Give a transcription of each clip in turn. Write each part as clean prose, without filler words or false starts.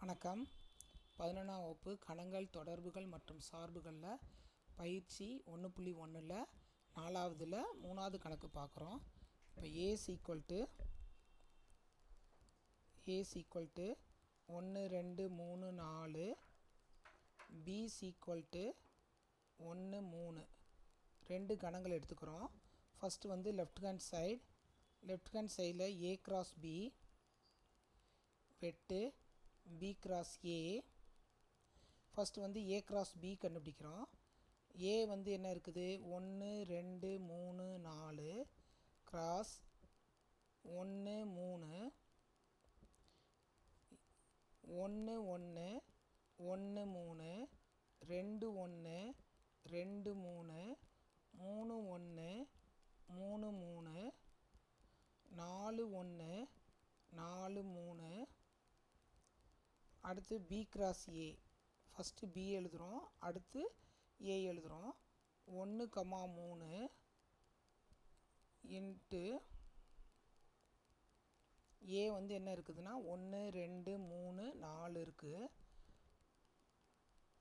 வணக்கம். 11ஆம் வகுப்பு கணங்கள், தொடர்புகள் மற்றும் சார்புகளில் பயிற்சி 1.1ல் 4வதுல 3வது கணக்கு பார்க்குறோம். இப்போ a = 1 2 3 4, b = 1 3, ரெண்டு கணங்கள் எடுத்துக்கிறோம். ஃபஸ்ட்டு வந்து லெஃப்ட் ஹேண்ட் சைடில் a × b வெட்டு b × a. ஃபஸ்ட்டு வந்து a × b கண்டுபிடிக்கிறோம். a வந்து என்ன இருக்குது, 1 2 3 4 × 1 3, 1 1 1 3, 2 1 2 3, 3 1 3 3, 4 1 4 3. அடுத்து b × a. ஃபஸ்ட்டு b எழுதுகிறோம், அடுத்து a எழுதுகிறோம். 1 3 இன்ட்டு a வந்து என்ன இருக்குதுன்னா 1 2 3 4 இருக்குது.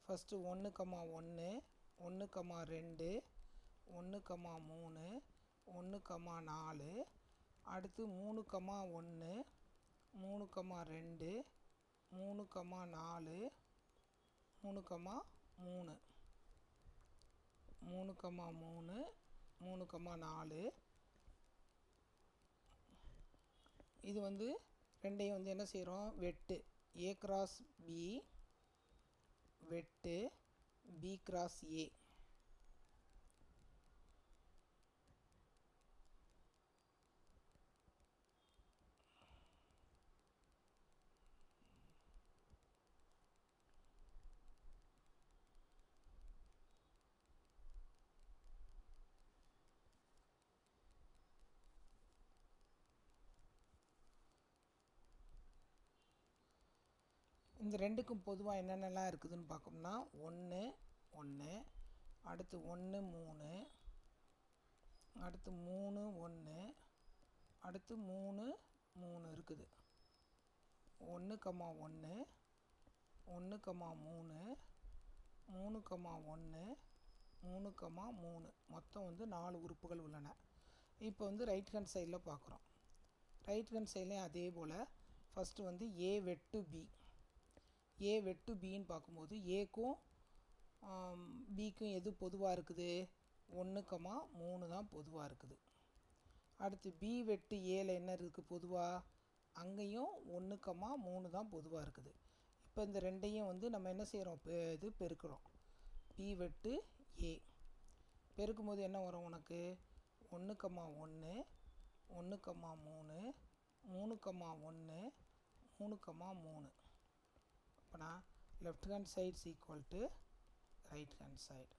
ஃபஸ்ட்டு 1 1 1 2 1 3 1 4, அடுத்து 3 1 3 2 3 4 3 3 3 3 3 4. இது வந்து ரெண்டையும் வந்து என்ன செய்கிறோம், வெட்டு a × b வெட்டு b × a. இந்த ரெண்டுக்கும் பொதுவாக என்னென்னலாம் இருக்குதுன்னு பார்க்கோம்னா 1 1, அடுத்து 1 3, அடுத்து 3 1, அடுத்து 3 3 இருக்குது. 1 1 1 3 3 1 3 3, மொத்தம் வந்து 4 உறுப்புகள் உள்ளன. இப்போ வந்து ரைட் ஹேண்ட் சைடில் பார்க்குறோம். ரைட் ஹேண்ட் சைட்லேயும் அதே போல் ஃபஸ்ட்டு வந்து a வெட்டு b. a வெட்டு bன்னு பார்க்கும்போது ஏக்கும் பிக்கும் எது பொதுவாக இருக்குது, 1 3 தான் பொதுவாக இருக்குது. அடுத்து b வெட்டு ஏல என்ன இருக்குது பொதுவாக, அங்கேயும் 1 3 தான் பொதுவாக இருக்குது. இப்போ இந்த ரெண்டையும் வந்து நம்ம என்ன செய்கிறோம், இது பெருக்கிறோம். b வெட்டு a பெருக்கும் போது என்ன வரும் உனக்கு, 1 1 1 3 3 1 3 3. அப்போனா left hand side = right hand side.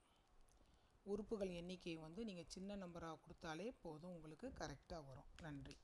உறுப்புகள் எண்ணிக்கை வந்து நீங்கள் சின்ன நம்பராக கொடுத்தாலே போதும், உங்களுக்கு கரெக்டாக வரும். நன்றி.